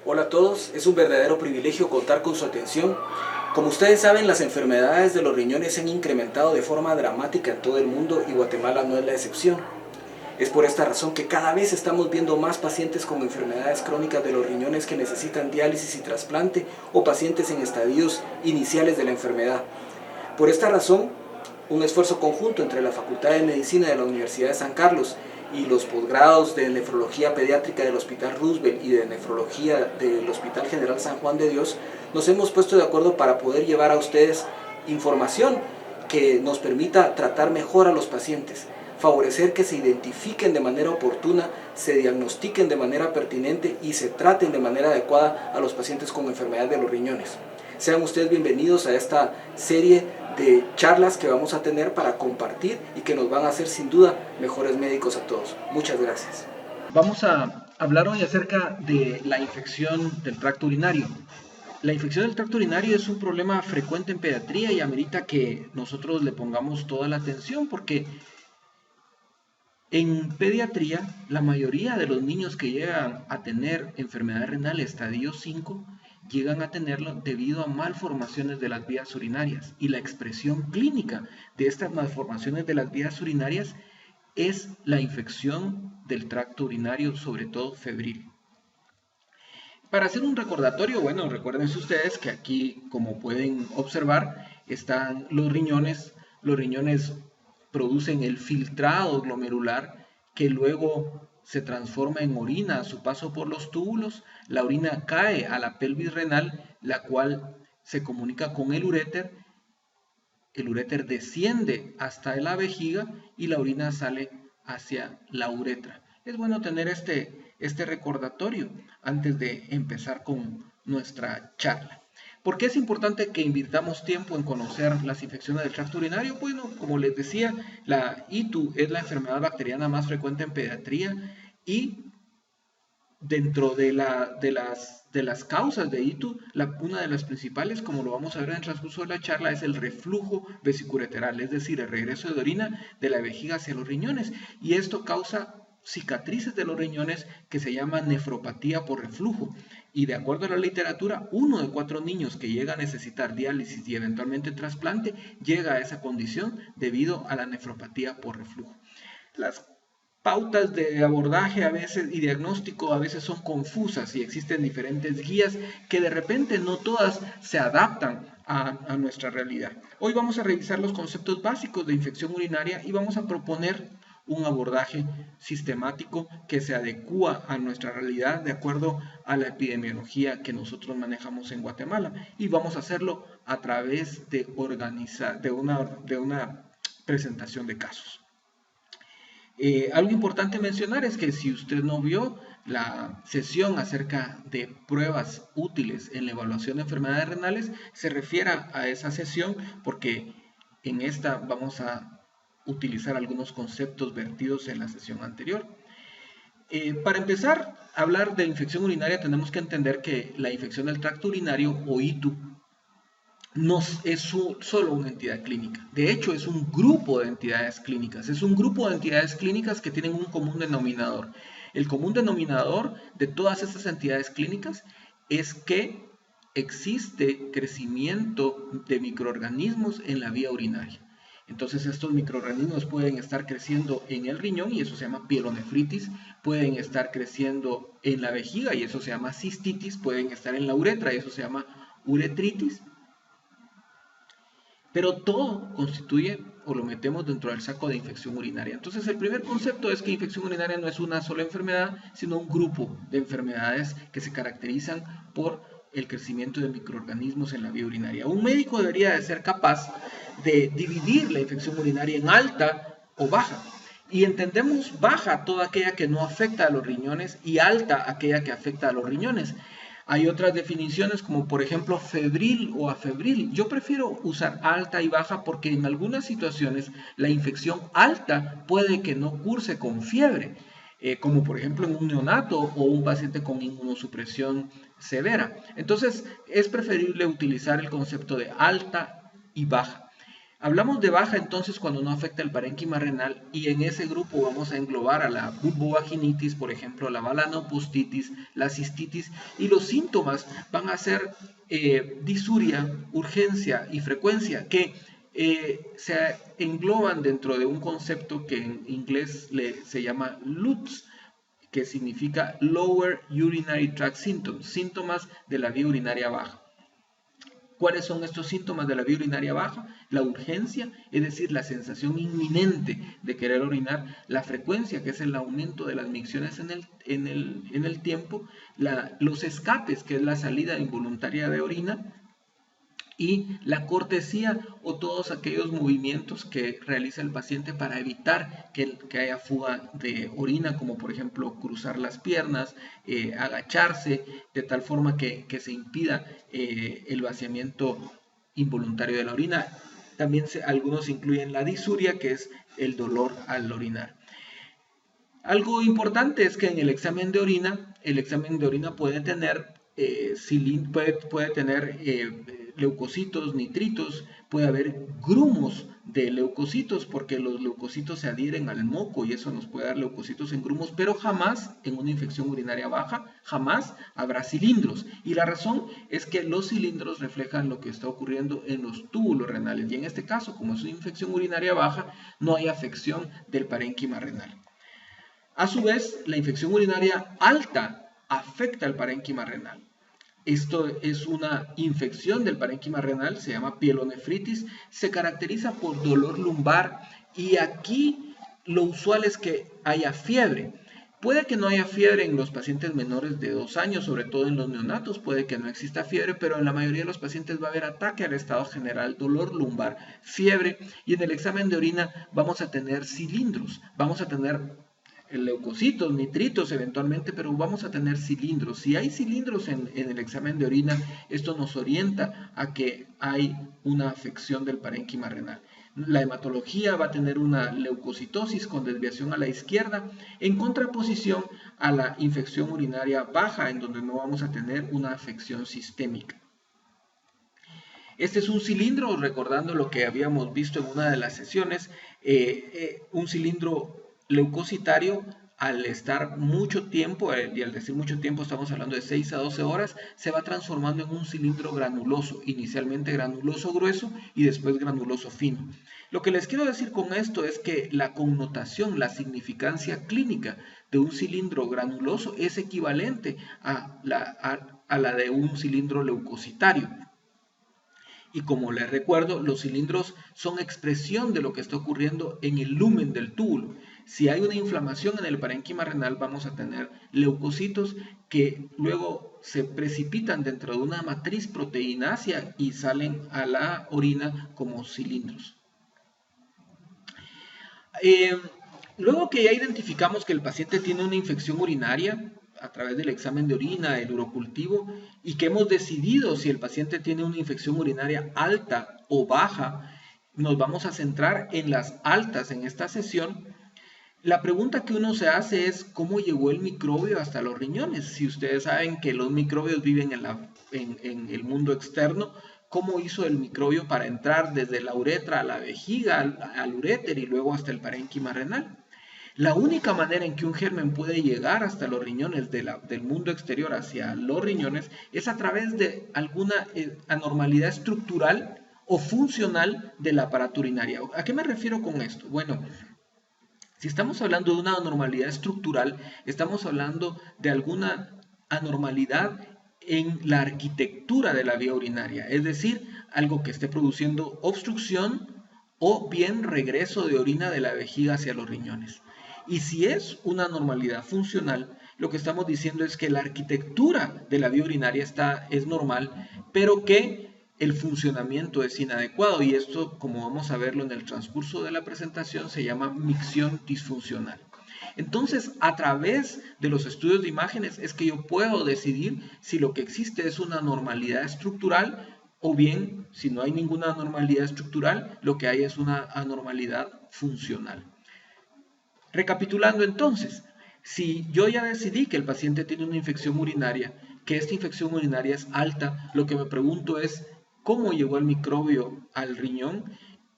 Hola a todos, es un verdadero privilegio contar con su atención. Como ustedes saben, las enfermedades de los riñones se han incrementado de forma dramática en todo el mundo y Guatemala no es la excepción. Es por esta razón que cada vez estamos viendo más pacientes con enfermedades crónicas de los riñones que necesitan diálisis y trasplante o pacientes en estadios iniciales de la enfermedad. Por esta razón, un esfuerzo conjunto entre la Facultad de Medicina de la Universidad de San Carlos y los posgrados de Nefrología Pediátrica del Hospital Roosevelt y de Nefrología del Hospital General San Juan de Dios, nos hemos puesto de acuerdo para poder llevar a ustedes información que nos permita tratar mejor a los pacientes, favorecer que se identifiquen de manera oportuna, se diagnostiquen de manera pertinente y se traten de manera adecuada a los pacientes con enfermedad de los riñones. Sean ustedes bienvenidos a esta serie de charlas que vamos a tener para compartir y que nos van a hacer sin duda mejores médicos a todos. Muchas gracias. Vamos a hablar hoy acerca de la infección del tracto urinario. La infección del tracto urinario es un problema frecuente en pediatría y amerita que nosotros le pongamos toda la atención porque en pediatría la mayoría de los niños que llegan a tener enfermedad renal estadio 5 llegan a tenerlo debido a malformaciones de las vías urinarias y la expresión clínica de estas malformaciones de las vías urinarias es la infección del tracto urinario, sobre todo febril. Para hacer un recordatorio, bueno, recuérdense ustedes que aquí, como pueden observar, están los riñones. Los riñones producen el filtrado glomerular que luego se transforma en orina a su paso por los túbulos. La orina cae a la pelvis renal, la cual se comunica con el uréter. El uréter desciende hasta la vejiga y la orina sale hacia la uretra. Es bueno tener este recordatorio antes de empezar con nuestra charla. ¿Por qué es importante que invirtamos tiempo en conocer las infecciones del tracto urinario? Bueno, como les decía, la ITU es la enfermedad bacteriana más frecuente en pediatría y dentro de las causas de ITU, una de las principales, como lo vamos a ver en el transcurso de la charla, es el reflujo vesicureteral, es decir, el regreso de orina de la vejiga hacia los riñones. Y esto causa cicatrices de los riñones que se llama nefropatía por reflujo. Y de acuerdo a la literatura, 1 de 4 niños que llega a necesitar diálisis y eventualmente trasplante llega a esa condición debido a la nefropatía por reflujo. Las pautas de abordaje a veces y diagnóstico a veces son confusas y existen diferentes guías que de repente no todas se adaptan a nuestra realidad. Hoy vamos a revisar los conceptos básicos de infección urinaria y vamos a proponer un abordaje sistemático que se adecúa a nuestra realidad de acuerdo a la epidemiología que nosotros manejamos en Guatemala, y vamos a hacerlo a través de una presentación de casos. Algo importante mencionar es que si usted no vio la sesión acerca de pruebas útiles en la evaluación de enfermedades renales, se refiera a esa sesión porque en esta vamos a utilizar algunos conceptos vertidos en la sesión anterior. Para empezar a hablar de infección urinaria tenemos que entender que la infección del tracto urinario o ITU no es solo una entidad clínica. De hecho, es un grupo de entidades clínicas. Es un grupo de entidades clínicas que tienen un común denominador. El común denominador de todas estas entidades clínicas es que existe crecimiento de microorganismos en la vía urinaria. Entonces estos microorganismos pueden estar creciendo en el riñón y eso se llama pielonefritis, pueden estar creciendo en la vejiga y eso se llama cistitis, pueden estar en la uretra y eso se llama uretritis. Pero todo constituye o lo metemos dentro del saco de infección urinaria. Entonces el primer concepto es que infección urinaria no es una sola enfermedad, sino un grupo de enfermedades que se caracterizan por el crecimiento de microorganismos en la vía urinaria. Un médico debería de ser capaz de dividir la infección urinaria en alta o baja. Y entendemos baja toda aquella que no afecta a los riñones y alta aquella que afecta a los riñones. Hay otras definiciones como por ejemplo febril o afebril. Yo prefiero usar alta y baja porque en algunas situaciones la infección alta puede que no curse con fiebre, como por ejemplo en un neonato o un paciente con inmunosupresión severa. Entonces es preferible utilizar el concepto de alta y baja. Hablamos de baja entonces cuando no afecta el parénquima renal, y en ese grupo vamos a englobar a la vulvovaginitis, por ejemplo, la balanopustitis, la cistitis, y los síntomas van a ser disuria, urgencia y frecuencia, que se engloban dentro de un concepto que en inglés se llama LUTS, que significa Lower Urinary Tract Symptoms, síntomas de la vía urinaria baja. ¿Cuáles son estos síntomas de la vía urinaria baja? La urgencia, es decir, la sensación inminente de querer orinar, la frecuencia, que es el aumento de las micciones en el tiempo, los escapes, que es la salida involuntaria de orina, y la cortesía o todos aquellos movimientos que realiza el paciente para evitar que haya fuga de orina, como por ejemplo cruzar las piernas, agacharse, de tal forma que se impida el vaciamiento involuntario de la orina. También algunos incluyen la disuria, que es el dolor al orinar. Algo importante es que en el examen de orina puede tener leucocitos, nitritos, puede haber grumos de leucocitos, porque los leucocitos se adhieren al moco y eso nos puede dar leucocitos en grumos, pero jamás en una infección urinaria baja, jamás habrá cilindros. Y la razón es que los cilindros reflejan lo que está ocurriendo en los túbulos renales, y en este caso, como es una infección urinaria baja, no hay afección del parénquima renal. A su vez, la infección urinaria alta afecta al parénquima renal. Esto es una infección del parénquima renal, se llama pielonefritis, se caracteriza por dolor lumbar, y aquí lo usual es que haya fiebre. Puede que no haya fiebre en los pacientes menores de 2 años, sobre todo en los neonatos, puede que no exista fiebre, pero en la mayoría de los pacientes va a haber ataque al estado general, dolor lumbar, fiebre, y en el examen de orina vamos a tener cilindros, vamos a tener leucocitos, nitritos eventualmente, pero vamos a tener cilindros. Si hay cilindros en el examen de orina, esto nos orienta a que hay una afección del parénquima renal. La hematología va a tener una leucocitosis con desviación a la izquierda, en contraposición a la infección urinaria baja, en donde no vamos a tener una afección sistémica. Este es un cilindro, recordando lo que habíamos visto en una de las sesiones, un cilindro leucocitario. Al estar mucho tiempo, y al decir mucho tiempo estamos hablando de 6 a 12 horas, se va transformando en un cilindro granuloso, inicialmente granuloso grueso y después granuloso fino. Lo que les quiero decir con esto es que la connotación, la significancia clínica de un cilindro granuloso es equivalente a la de un cilindro leucocitario. Y como les recuerdo, los cilindros son expresión de lo que está ocurriendo en el lumen del túbulo. Si hay una inflamación en el parénquima renal, vamos a tener leucocitos que luego se precipitan dentro de una matriz proteinácea y salen a la orina como cilindros. Luego que ya identificamos que el paciente tiene una infección urinaria a través del examen de orina, el urocultivo, y que hemos decidido si el paciente tiene una infección urinaria alta o baja, nos vamos a centrar en las altas en esta sesión. La pregunta que uno se hace es ¿cómo llegó el microbio hasta los riñones? Si ustedes saben que los microbios viven en el mundo externo, ¿cómo hizo el microbio para entrar desde la uretra a la vejiga, al uréter y luego hasta el parénquima renal? La única manera en que un germen puede llegar hasta los riñones del mundo exterior hacia los riñones es a través de alguna anormalidad estructural o funcional del aparato urinario. ¿A qué me refiero con esto? Bueno, si estamos hablando de una anormalidad estructural, estamos hablando de alguna anormalidad en la arquitectura de la vía urinaria, es decir, algo que esté produciendo obstrucción o bien regreso de orina de la vejiga hacia los riñones. Y si es una anormalidad funcional, lo que estamos diciendo es que la arquitectura de la vía urinaria es normal, pero que el funcionamiento es inadecuado, y esto, como vamos a verlo en el transcurso de la presentación, se llama micción disfuncional. Entonces, a través de los estudios de imágenes es que yo puedo decidir si lo que existe es una anormalidad estructural o bien, si no hay ninguna anormalidad estructural, lo que hay es una anormalidad funcional. Recapitulando entonces, si yo ya decidí que el paciente tiene una infección urinaria, que esta infección urinaria es alta, lo que me pregunto es ¿cómo llegó el microbio al riñón?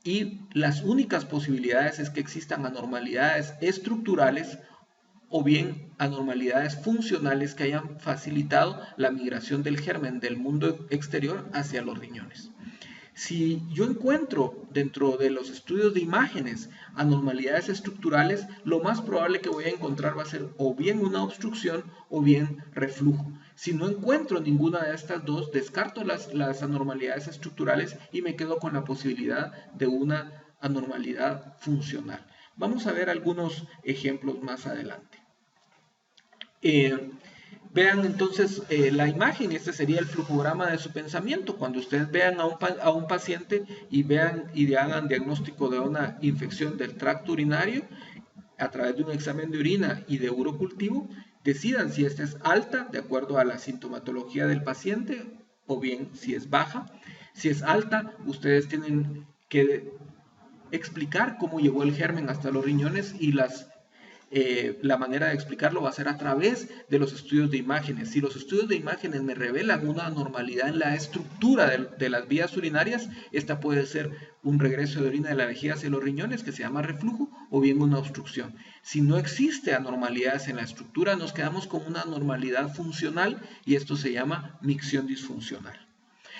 y las únicas posibilidades es que existan anormalidades estructurales o bien anormalidades funcionales que hayan facilitado la migración del germen del mundo exterior hacia los riñones. Si yo encuentro dentro de los estudios de imágenes anormalidades estructurales, lo más probable que voy a encontrar va a ser o bien una obstrucción o bien reflujo. Si no encuentro ninguna de estas dos, descarto las anormalidades estructurales y me quedo con la posibilidad de una anormalidad funcional. Vamos a ver algunos ejemplos más adelante. Vean entonces la imagen, este sería el flujograma de su pensamiento. Cuando ustedes vean a un paciente y vean y le hagan diagnóstico de una infección del tracto urinario a través de un examen de orina y de urocultivo, decidan si esta es alta de acuerdo a la sintomatología del paciente o bien si es baja. Si es alta, ustedes tienen que explicar cómo llegó el germen hasta los riñones y la manera de explicarlo va a ser a través de los estudios de imágenes. Si los estudios de imágenes me revelan una anormalidad en la estructura de las vías urinarias, esta puede ser un regreso de orina de la vejiga hacia los riñones que se llama reflujo o bien una obstrucción. Si no existe anormalidades en la estructura, nos quedamos con una anormalidad funcional y esto se llama micción disfuncional.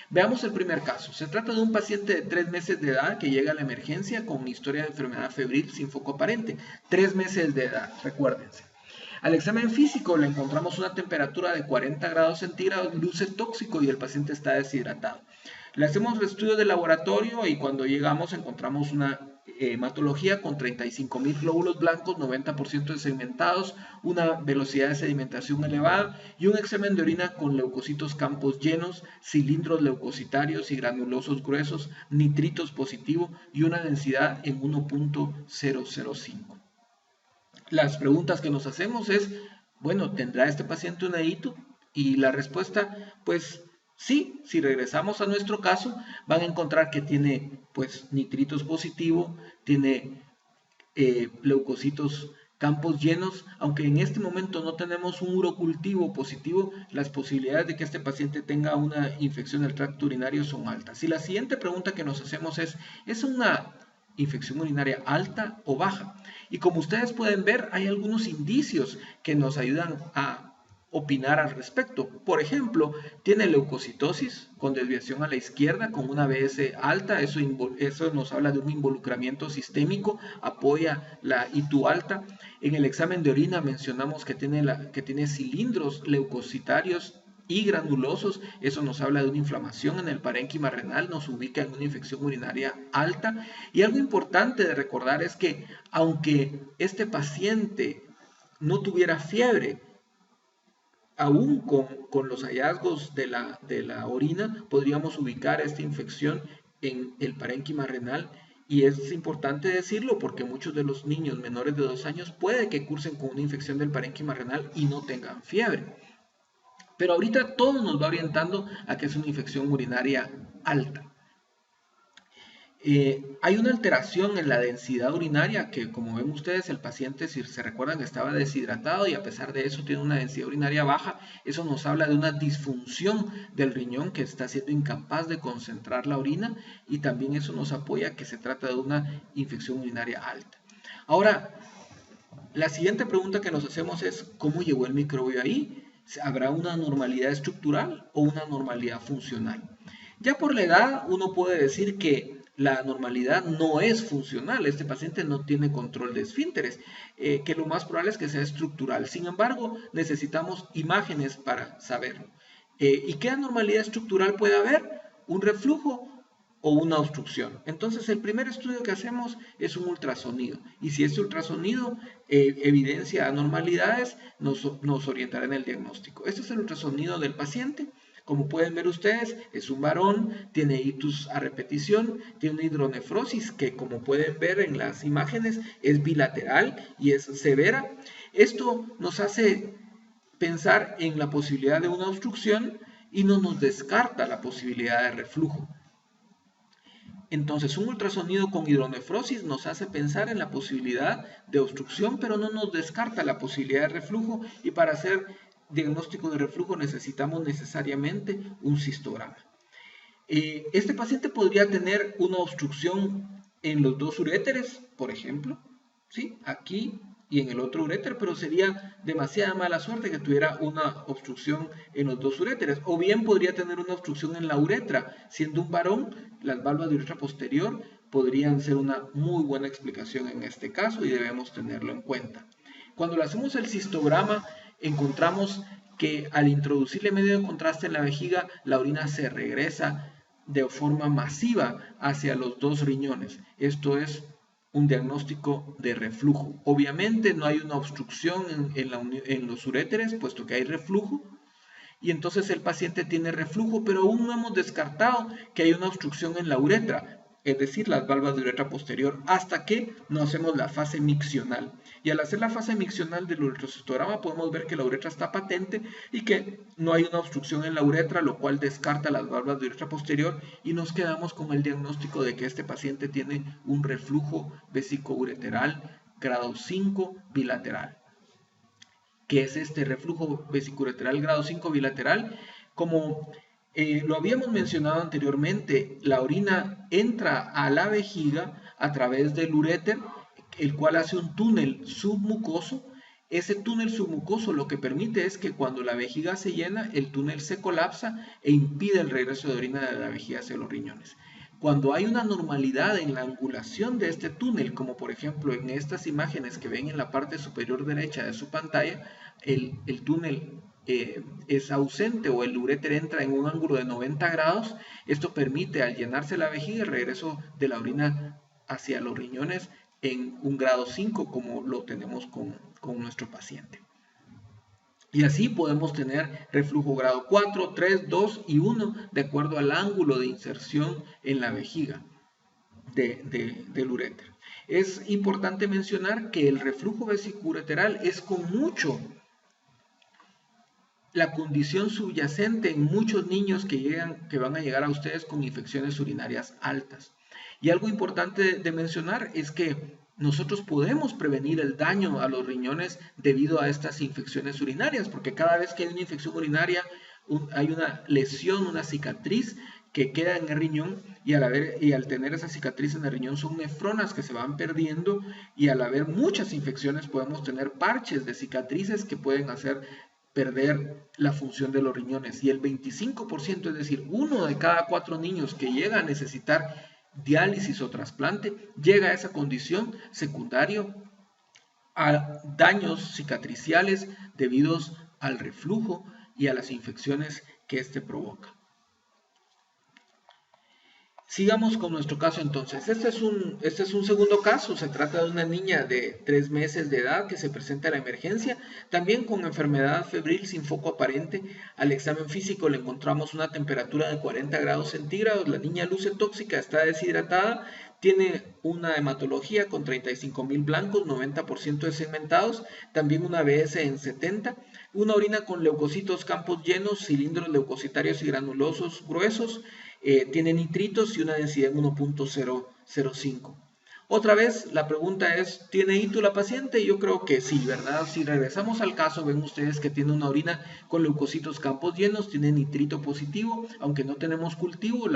Veamos el primer caso. Se trata de un paciente de 3 meses de edad que llega a la emergencia con historia de enfermedad febril sin foco aparente. 3 meses de edad, recuérdense. Al examen físico le encontramos una temperatura de 40 grados centígrados, luce tóxico y el paciente está deshidratado. Le hacemos estudios de laboratorio y cuando llegamos encontramos una hematología con 35.000 glóbulos blancos, 90% segmentados, una velocidad de sedimentación elevada y un examen de orina con leucocitos campos llenos, cilindros leucocitarios y granulosos gruesos, nitritos positivo y una densidad en 1.005. Las preguntas que nos hacemos es, bueno, ¿tendrá este paciente una ITU? Y la respuesta, pues sí, si regresamos a nuestro caso, van a encontrar que tiene pues nitritos positivo, tiene leucocitos campos llenos, aunque en este momento no tenemos un urocultivo positivo, las posibilidades de que este paciente tenga una infección del tracto urinario son altas. Y la siguiente pregunta que nos hacemos ¿es una infección urinaria alta o baja? Y como ustedes pueden ver, hay algunos indicios que nos ayudan a opinar al respecto. Por ejemplo, tiene leucocitosis con desviación a la izquierda con una BS alta, eso nos habla de un involucramiento sistémico, apoya la ITU alta. En el examen de orina mencionamos que tiene cilindros leucocitarios y granulosos, eso nos habla de una inflamación en el parénquima renal, nos ubica en una infección urinaria alta. Y algo importante de recordar es que aunque este paciente no tuviera fiebre, aún con los hallazgos de la orina, podríamos ubicar esta infección en el parénquima renal. Y es importante decirlo porque muchos de los niños menores de 2 años puede que cursen con una infección del parénquima renal y no tengan fiebre. Pero ahorita todo nos va orientando a que es una infección urinaria alta. Hay una alteración en la densidad urinaria que, como ven ustedes, el paciente, si se recuerdan, estaba deshidratado y a pesar de eso tiene una densidad urinaria baja. Eso nos habla de una disfunción del riñón que está siendo incapaz de concentrar la orina y también eso nos apoya que se trata de una infección urinaria alta. Ahora, la siguiente pregunta que nos hacemos es, ¿cómo llegó el microbio ahí? ¿Habrá una anormalidad estructural o una anormalidad funcional? Ya por la edad uno puede decir que la anormalidad no es funcional, este paciente no tiene control de esfínteres, que lo más probable es que sea estructural. Sin embargo, necesitamos imágenes para saberlo. ¿Y qué anormalidad estructural puede haber? Un reflujo o una obstrucción. Entonces el primer estudio que hacemos es un ultrasonido y si este ultrasonido evidencia anormalidades nos orientará en el diagnóstico. Este es el ultrasonido del paciente. Como pueden ver ustedes, es un varón, tiene ictus a repetición, tiene una hidronefrosis que como pueden ver en las imágenes es bilateral y es severa. Esto nos hace pensar en la posibilidad de una obstrucción y no nos descarta la posibilidad de reflujo. Entonces, un ultrasonido con hidronefrosis nos hace pensar en la posibilidad de obstrucción, pero no nos descarta la posibilidad de reflujo y para hacer diagnóstico de reflujo necesitamos necesariamente un cistograma. Este paciente podría tener una obstrucción en los dos uréteres, por ejemplo, ¿sí? Aquí y en el otro uréter, pero sería demasiada mala suerte que tuviera una obstrucción en los dos uréteres. O bien podría tener una obstrucción en la uretra. Siendo un varón, las válvulas de uretra posterior podrían ser una muy buena explicación en este caso y debemos tenerlo en cuenta. Cuando le hacemos el cistograma, encontramos que al introducirle medio de contraste en la vejiga, la orina se regresa de forma masiva hacia los dos riñones. Esto es un diagnóstico de reflujo. Obviamente no hay una obstrucción en los uréteres, puesto que hay reflujo, y entonces el paciente tiene reflujo, pero aún no hemos descartado que hay una obstrucción en la uretra, es decir, las válvulas de uretra posterior, hasta que no hacemos la fase miccional. Y al hacer la fase miccional del uretrocistograma podemos ver que la uretra está patente y que no hay una obstrucción en la uretra, lo cual descarta las válvulas de uretra posterior y nos quedamos con el diagnóstico de que este paciente tiene un reflujo vesicoureteral grado 5 bilateral. ¿Qué es este reflujo vesicoureteral grado 5 bilateral? Como lo habíamos mencionado anteriormente, la orina entra a la vejiga a través del uréter, el cual hace un túnel submucoso. Ese túnel submucoso lo que permite es que cuando la vejiga se llena, el túnel se colapsa e impide el regreso de orina de la vejiga hacia los riñones. Cuando hay una normalidad en la angulación de este túnel, como por ejemplo en estas imágenes que ven en la parte superior derecha de su pantalla, el túnel es ausente o el uréter entra en un ángulo de 90 grados, esto permite al llenarse la vejiga el regreso de la orina hacia los riñones en un grado 5 como lo tenemos con nuestro paciente. Y así podemos tener reflujo grado 4, 3, 2 y 1 de acuerdo al ángulo de inserción en la vejiga del uréter. Es importante mencionar que el reflujo vesicoureteral es con mucho la condición subyacente en muchos niños que van a llegar a ustedes con infecciones urinarias altas. Y algo importante de mencionar es que nosotros podemos prevenir el daño a los riñones debido a estas infecciones urinarias, porque cada vez que hay una infección urinaria hay una lesión, una cicatriz que queda en el riñón y al tener esa cicatriz en el riñón son nefronas que se van perdiendo y al haber muchas infecciones podemos tener parches de cicatrices que pueden hacer perder la función de los riñones y el 25%, es decir, 1 de cada 4 niños que llega a necesitar diálisis o trasplante, llega a esa condición secundario a daños cicatriciales debidos al reflujo y a las infecciones que éste provoca. Sigamos con nuestro caso entonces. Este es un segundo caso. Se trata de una niña de 3 meses de edad que se presenta a la emergencia, también con enfermedad febril sin foco aparente. Al examen físico le encontramos una temperatura de 40 grados centígrados. La niña luce tóxica, está deshidratada, tiene una hematología con 35,000 blancos, 90% desegmentados, también una BS en 70, una orina con leucocitos campos llenos, cilindros leucocitarios y granulosos gruesos, tiene nitritos y una densidad en 1.005. Otra vez, la pregunta es, ¿tiene ITU la paciente? Yo creo que sí, ¿verdad? Si regresamos al caso, ven ustedes que tiene una orina con leucocitos campos llenos, tiene nitrito positivo, aunque no tenemos cultivo,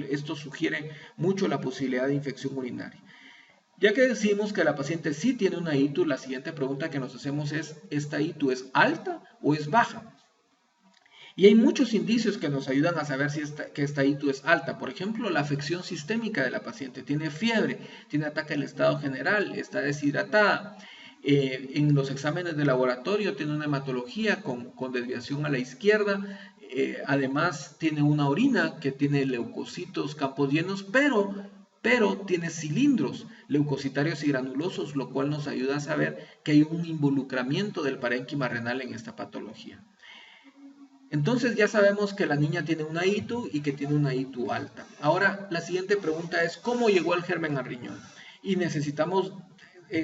esto sugiere mucho la posibilidad de infección urinaria. Ya que decimos que la paciente sí tiene una ITU, la siguiente pregunta que nos hacemos es, ¿esta ITU es alta o es baja? Y hay muchos indicios que nos ayudan a saber que esta ITU es alta. Por ejemplo, la afección sistémica de la paciente. Tiene fiebre, tiene ataque al estado general, está deshidratada. En los exámenes de laboratorio tiene una hematología con desviación a la izquierda. Además, tiene una orina que tiene leucocitos, campos llenos, pero tiene cilindros leucocitarios y granulosos, lo cual nos ayuda a saber que hay un involucramiento del parénquima renal en esta patología. Entonces ya sabemos que la niña tiene una ITU y que tiene una ITU alta. Ahora la siguiente pregunta es ¿cómo llegó el germen al riñón? Y necesitamos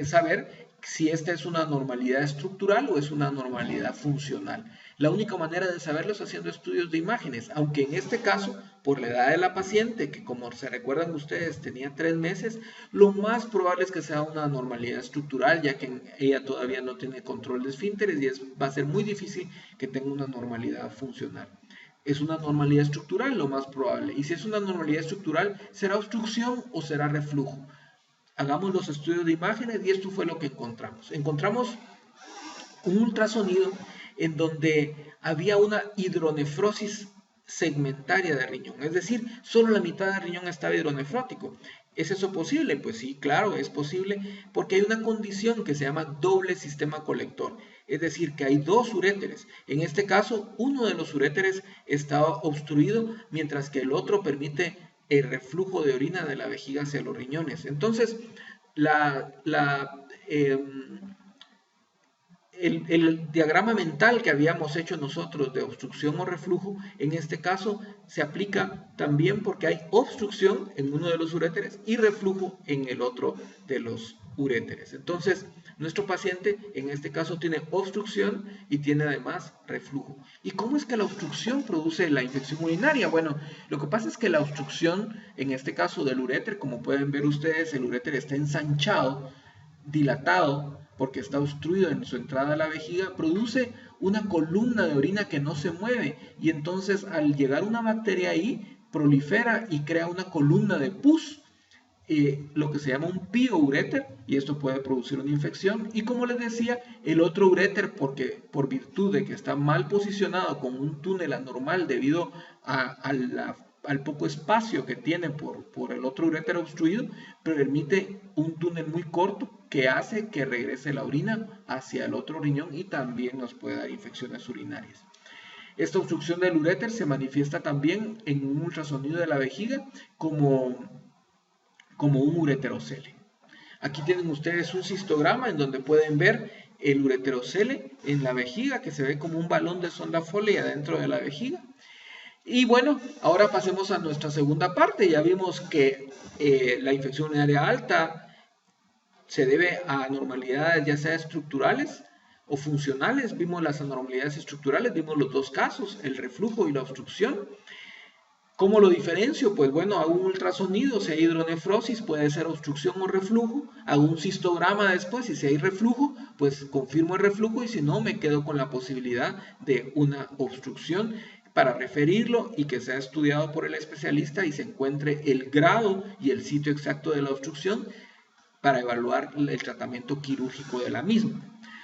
saber si esta es una normalidad estructural o es una normalidad funcional. La única manera de saberlo es haciendo estudios de imágenes, aunque en este caso, por la edad de la paciente, que como se recuerdan ustedes tenía 3 meses, lo más probable es que sea una normalidad estructural, ya que ella todavía no tiene control de esfínteres y va a ser muy difícil que tenga una normalidad funcional. Es una normalidad estructural lo más probable. Y si es una normalidad estructural, ¿será obstrucción o será reflujo? Hagamos los estudios de imágenes y esto fue lo que encontramos. Encontramos un ultrasonido en donde había una hidronefrosis segmentaria de riñón, es decir, solo la mitad del riñón estaba hidronefrótico. ¿Es eso posible? Pues sí, claro, es posible porque hay una condición que se llama doble sistema colector, es decir, que hay dos uréteres. En este caso, uno de los uréteres estaba obstruido, mientras que el otro permite el reflujo de orina de la vejiga hacia los riñones. Entonces, el diagrama mental que habíamos hecho nosotros de obstrucción o reflujo, en este caso se aplica también porque hay obstrucción en uno de los uréteres y reflujo en el otro de los uréteres. Entonces, nuestro paciente en este caso tiene obstrucción y tiene además reflujo. ¿Y cómo es que la obstrucción produce la infección urinaria? Bueno, lo que pasa es que la obstrucción, en este caso del uréter, como pueden ver ustedes, el uréter está ensanchado, dilatado, porque está obstruido en su entrada a la vejiga, produce una columna de orina que no se mueve y entonces al llegar una bacteria ahí prolifera y crea una columna de pus, lo que se llama un piouréter, y esto puede producir una infección. Y como les decía, el otro uréter, porque por virtud de que está mal posicionado con un túnel anormal debido al poco espacio que tiene por el otro uréter obstruido, permite un túnel muy corto que hace que regrese la orina hacia el otro riñón y también nos puede dar infecciones urinarias. Esta obstrucción del uréter se manifiesta también en un ultrasonido de la vejiga como un ureterocele. Aquí tienen ustedes un cistograma en donde pueden ver el ureterocele en la vejiga, que se ve como un balón de sonda Foley dentro de la vejiga. Y bueno, ahora pasemos a nuestra segunda parte. Ya vimos que la infección urinaria alta se debe a anormalidades ya sea estructurales o funcionales. Vimos las anormalidades estructurales, vimos los dos casos, el reflujo y la obstrucción. ¿Cómo lo diferencio? Pues bueno, hago un ultrasonido, si hay hidronefrosis puede ser obstrucción o reflujo, hago un cistograma después y si hay reflujo, pues confirmo el reflujo y si no, me quedo con la posibilidad de una obstrucción para referirlo y que sea estudiado por el especialista y se encuentre el grado y el sitio exacto de la obstrucción para evaluar el tratamiento quirúrgico de la misma.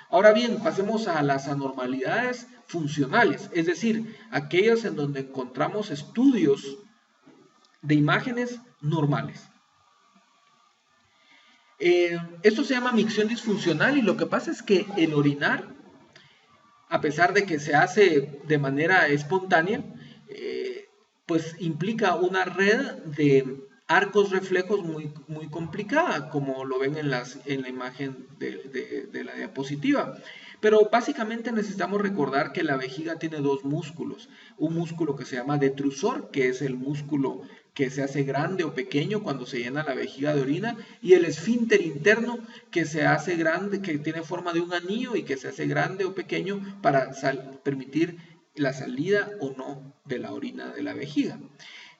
Ahora bien, pasemos a las anormalidades funcionales, es decir, aquellas en donde encontramos estudios de imágenes normales. Esto se llama micción disfuncional y lo que pasa es que el orinar, a pesar de que se hace de manera espontánea, pues implica una red de arcos reflejos muy complicada, como lo ven en la imagen de la diapositiva. Pero básicamente necesitamos recordar que la vejiga tiene dos músculos. Un músculo que se llama detrusor, que es el músculo que se hace grande o pequeño cuando se llena la vejiga de orina, y el esfínter interno que se hace grande, que tiene forma de un anillo y que se hace grande o pequeño para permitir la salida o no de la orina de la vejiga.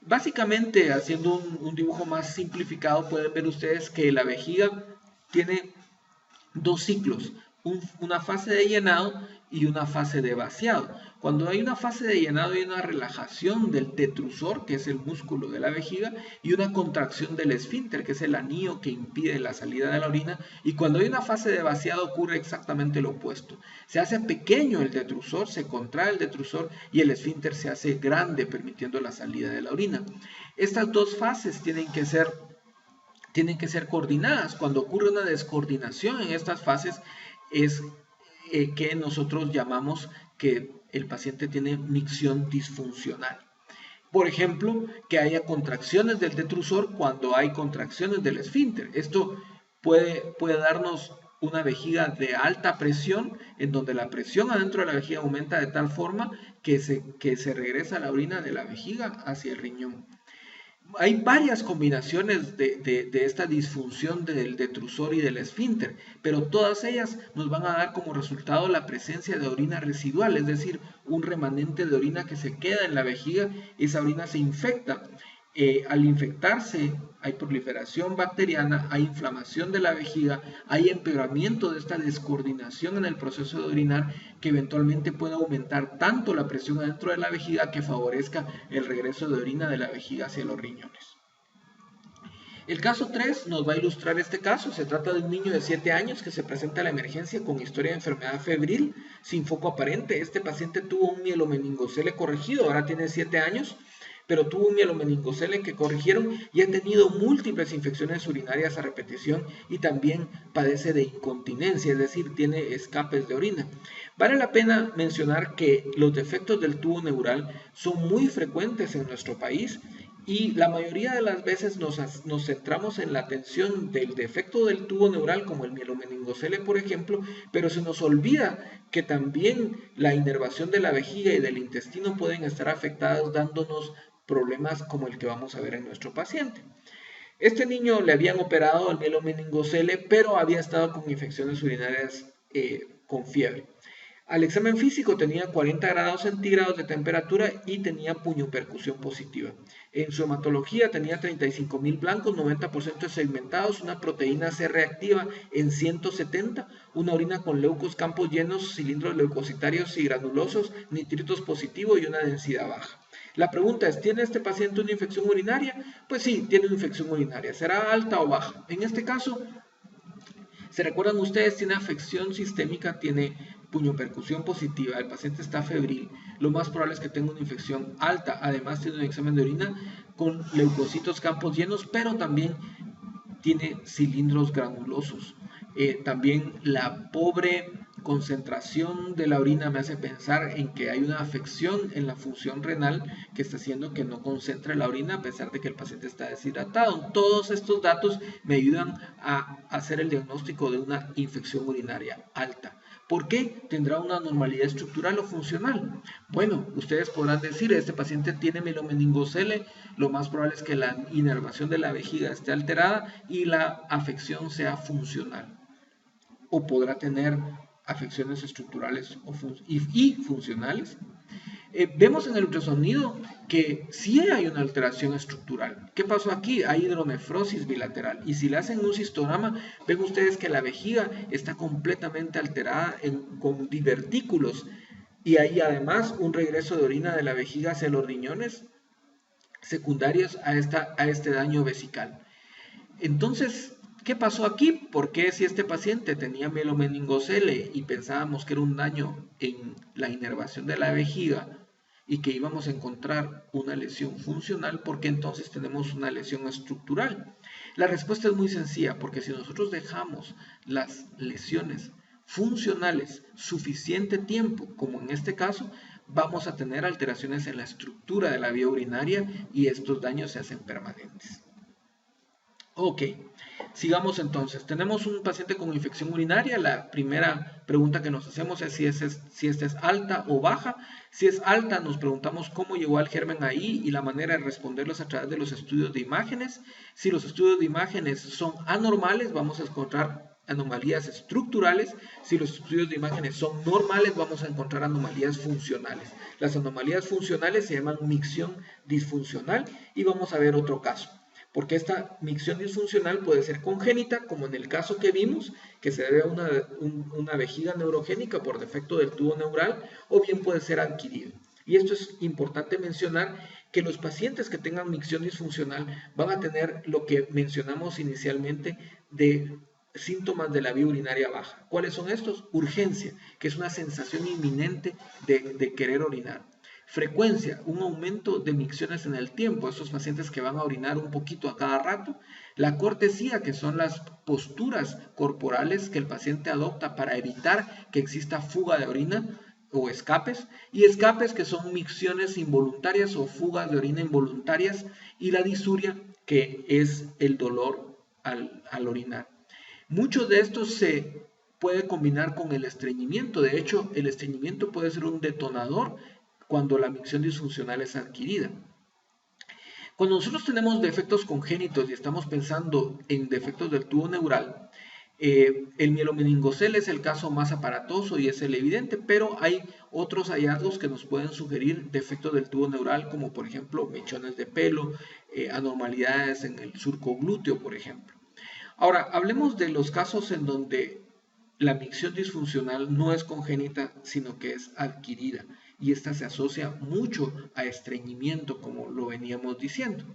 Básicamente, haciendo un dibujo más simplificado, pueden ver ustedes que la vejiga tiene dos ciclos, una fase de llenado y una fase de vaciado. Cuando hay una fase de llenado hay una relajación del detrusor, que es el músculo de la vejiga, y una contracción del esfínter, que es el anillo que impide la salida de la orina. Y cuando hay una fase de vaciado ocurre exactamente lo opuesto. Se hace pequeño el detrusor, se contrae el detrusor y el esfínter se hace grande, permitiendo la salida de la orina. Estas dos fases tienen que ser coordinadas. Cuando ocurre una descoordinación en estas fases es que nosotros llamamos que el paciente tiene micción disfuncional. Por ejemplo, que haya contracciones del detrusor cuando hay contracciones del esfínter. Esto puede darnos una vejiga de alta presión, en donde la presión adentro de la vejiga aumenta de tal forma que se regresa la orina de la vejiga hacia el riñón. Hay varias combinaciones de esta disfunción del detrusor y del esfínter, pero todas ellas nos van a dar como resultado la presencia de orina residual, es decir, un remanente de orina que se queda en la vejiga, esa orina se infecta al infectarse hay proliferación bacteriana, hay inflamación de la vejiga, hay empeoramiento de esta descoordinación en el proceso de orinar que eventualmente puede aumentar tanto la presión adentro de la vejiga que favorezca el regreso de orina de la vejiga hacia los riñones. El caso 3 nos va a ilustrar este caso. Se trata de un niño de 7 años que se presenta a la emergencia con historia de enfermedad febril sin foco aparente. Este paciente tuvo un mielomeningocele corregido, ahora tiene 7 años, pero tuvo un mielomeningocele que corrigieron y ha tenido múltiples infecciones urinarias a repetición y también padece de incontinencia, es decir, tiene escapes de orina. Vale la pena mencionar que los defectos del tubo neural son muy frecuentes en nuestro país y la mayoría de las veces nos centramos en la atención del defecto del tubo neural, como el mielomeningocele, por ejemplo, pero se nos olvida que también la inervación de la vejiga y del intestino pueden estar afectados, dándonos problemas como el que vamos a ver en nuestro paciente. Este niño le habían operado el mielomeningocele, pero había estado con infecciones urinarias con fiebre. Al examen físico tenía 40 grados centígrados de temperatura y tenía puñopercusión positiva. En su hematología tenía 35.000 blancos, 90% segmentados, una proteína C reactiva en 170, una orina con leucos campos llenos, cilindros leucocitarios y granulosos, nitritos positivos y una densidad baja. La pregunta es, ¿tiene este paciente una infección urinaria? Pues sí, tiene una infección urinaria. ¿Será alta o baja? En este caso, ¿se recuerdan ustedes? Tiene afección sistémica, tiene puñopercusión positiva, el paciente está febril, lo más probable es que tenga una infección alta. Además tiene un examen de orina con leucocitos campos llenos, pero también tiene cilindros granulosos. También la pobre concentración de la orina me hace pensar en que hay una afección en la función renal que está haciendo que no concentre la orina a pesar de que el paciente está deshidratado. Todos estos datos me ayudan a hacer el diagnóstico de una infección urinaria alta. ¿Por qué? ¿Tendrá una anormalidad estructural o funcional? Bueno, ustedes podrán decir, este paciente tiene mielomeningocele, lo más probable es que la inervación de la vejiga esté alterada y la afección sea funcional. O podrá tener afecciones estructurales y funcionales. Vemos en el ultrasonido que sí hay una alteración estructural. ¿Qué pasó aquí? Hay hidronefrosis bilateral. Y si le hacen un cistograma, ven ustedes que la vejiga está completamente alterada con divertículos. Y hay además un regreso de orina de la vejiga hacia los riñones secundarios a este daño vesical. Entonces, ¿qué pasó aquí? ¿Por qué si este paciente tenía mielomeningocele y pensábamos que era un daño en la inervación de la vejiga y que íbamos a encontrar una lesión funcional, por qué entonces tenemos una lesión estructural? La respuesta es muy sencilla, porque si nosotros dejamos las lesiones funcionales suficiente tiempo, como en este caso, vamos a tener alteraciones en la estructura de la vía urinaria y estos daños se hacen permanentes. Ok, sigamos entonces. Tenemos un paciente con infección urinaria. La primera pregunta que nos hacemos es si esta es alta o baja. Si es alta, nos preguntamos cómo llegó el germen ahí y la manera de responderlos a través de los estudios de imágenes. Si los estudios de imágenes son anormales, vamos a encontrar anomalías estructurales. Si los estudios de imágenes son normales, vamos a encontrar anomalías funcionales. Las anomalías funcionales se llaman micción disfuncional y vamos a ver otro caso. Porque esta micción disfuncional puede ser congénita, como en el caso que vimos, que se debe a una vejiga neurogénica por defecto del tubo neural, o bien puede ser adquirido. Y esto es importante mencionar, que los pacientes que tengan micción disfuncional van a tener lo que mencionamos inicialmente de síntomas de la vía urinaria baja. ¿Cuáles son estos? Urgencia, que es una sensación inminente de querer orinar. Frecuencia, un aumento de micciones en el tiempo, estos pacientes que van a orinar un poquito a cada rato. La cortesía, que son las posturas corporales que el paciente adopta para evitar que exista fuga de orina o escapes. Y escapes, que son micciones involuntarias o fugas de orina involuntarias. Y la disuria, que es el dolor al orinar. Muchos de estos se puede combinar con el estreñimiento. De hecho, el estreñimiento puede ser un detonador cuando la micción disfuncional es adquirida. Cuando nosotros tenemos defectos congénitos y estamos pensando en defectos del tubo neural, El mielomeningocele es el caso más aparatoso y es el evidente, pero hay otros hallazgos que nos pueden sugerir defectos del tubo neural, como por ejemplo mechones de pelo, anormalidades en el surco glúteo, por ejemplo. Ahora, hablemos de los casos en donde la micción disfuncional no es congénita, sino que es adquirida, y esta se asocia mucho a estreñimiento, como lo veníamos diciendo.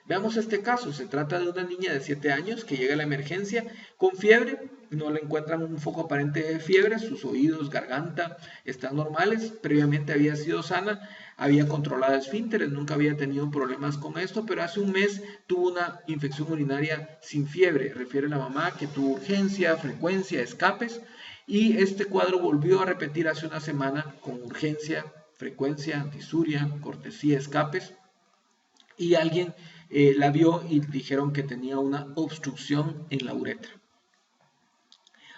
Veamos este caso. Se trata de una niña de 7 años que llega a la emergencia con fiebre, no le encuentran un foco aparente de fiebre, sus oídos, garganta están normales, previamente había sido sana, había controlado esfínteres, nunca había tenido problemas con esto, pero hace un mes tuvo una infección urinaria sin fiebre. Refiere la mamá que tuvo urgencia, frecuencia, escapes, y este cuadro volvió a repetir hace una semana con urgencia, frecuencia, disuria, cortesía, escapes. Y alguien la vio y dijeron que tenía una obstrucción en la uretra.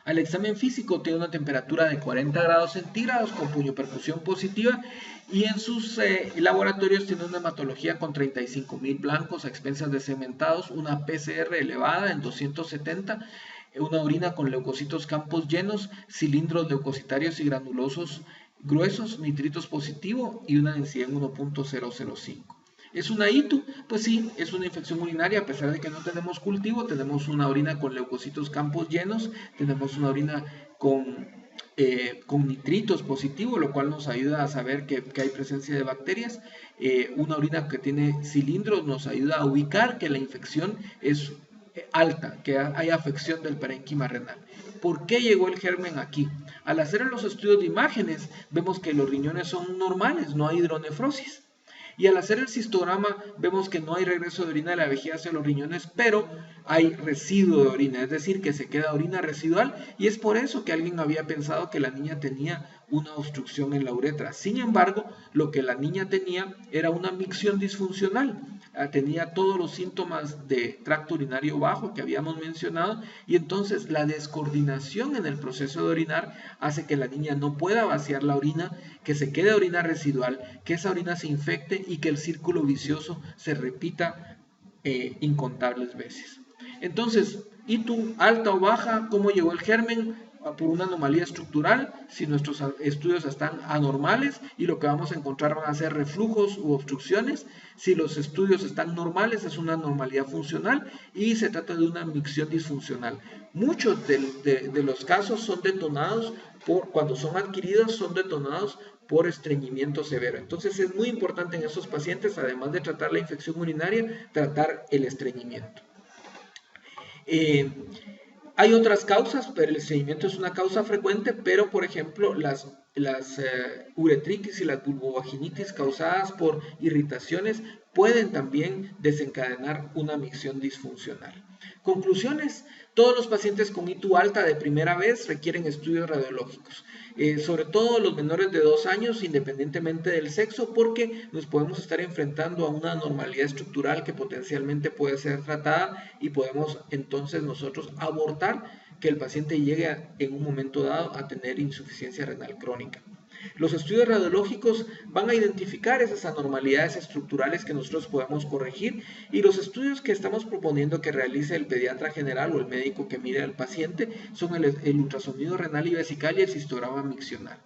Al examen físico tiene una temperatura de 40 grados centígrados con puniopercusión positiva y en sus laboratorios tiene una hematología con 35,000 blancos a expensas de segmentados, una PCR elevada en 270, una orina con leucocitos campos llenos, cilindros leucocitarios y granulosos gruesos, nitritos positivo y una densidad en 1.005. ¿Es una ITU? Pues sí, es una infección urinaria, a pesar de que no tenemos cultivo, tenemos una orina con leucocitos campos llenos, tenemos una orina con nitritos positivos, lo cual nos ayuda a saber que hay presencia de bacterias. Una orina que tiene cilindros nos ayuda a ubicar que la infección es alta, que hay afección del parénquima renal. ¿Por qué llegó el germen aquí? Al hacer los estudios de imágenes, vemos que los riñones son normales, no hay hidronefrosis. Y al hacer el cistograma vemos que no hay regreso de orina de la vejiga hacia los riñones, pero hay residuo de orina, es decir, que se queda orina residual, y es por eso que alguien había pensado que la niña tenía una obstrucción en la uretra. Sin embargo, lo que la niña tenía era una micción disfuncional. Tenía todos los síntomas de tracto urinario bajo que habíamos mencionado, y entonces la descoordinación en el proceso de orinar hace que la niña no pueda vaciar la orina, que se quede orina residual, que esa orina se infecte y que el círculo vicioso se repita incontables veces. Entonces, ITU alta o baja, ¿cómo llegó el germen? Por una anomalía estructural, si nuestros estudios están anormales y lo que vamos a encontrar van a ser reflujos u obstrucciones. Si los estudios están normales, es una anormalidad funcional y se trata de una micción disfuncional. Muchos de los casos son detonados cuando son adquiridos, son detonados por estreñimiento severo. Entonces es muy importante en esos pacientes, además de tratar la infección urinaria, tratar el estreñimiento. Hay otras causas, pero el estreñimiento es una causa frecuente, pero por ejemplo las uretritis y las vulvovaginitis causadas por irritaciones pueden también desencadenar una micción disfuncional. Conclusiones: todos los pacientes con ITU alta de primera vez requieren estudios radiológicos, sobre todo los menores de 2 años, independientemente del sexo, porque nos podemos estar enfrentando a una anormalidad estructural que potencialmente puede ser tratada y podemos entonces nosotros abortar que el paciente llegue en un momento dado a tener insuficiencia renal crónica. Los estudios radiológicos van a identificar esas anormalidades estructurales que nosotros podemos corregir, y los estudios que estamos proponiendo que realice el pediatra general o el médico que mire al paciente son el ultrasonido renal y vesical y el cistograma miccional.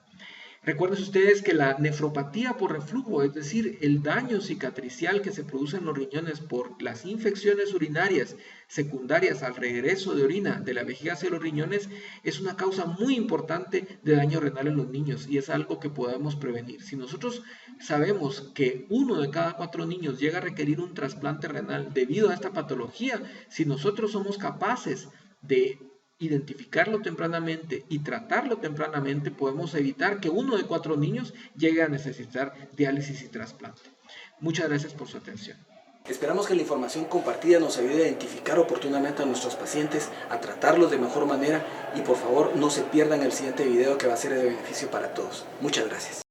Recuerden ustedes que la nefropatía por reflujo, es decir, el daño cicatricial que se produce en los riñones por las infecciones urinarias secundarias al regreso de orina de la vejiga hacia los riñones, es una causa muy importante de daño renal en los niños y es algo que podemos prevenir. Si nosotros sabemos que 1 de cada 4 niños llega a requerir un trasplante renal debido a esta patología, si nosotros somos capaces de identificarlo tempranamente y tratarlo tempranamente, podemos evitar que 1 de 4 niños llegue a necesitar diálisis y trasplante. Muchas gracias por su atención. Esperamos que la información compartida nos ayude a identificar oportunamente a nuestros pacientes, a tratarlos de mejor manera, y por favor no se pierdan el siguiente video que va a ser de beneficio para todos. Muchas gracias.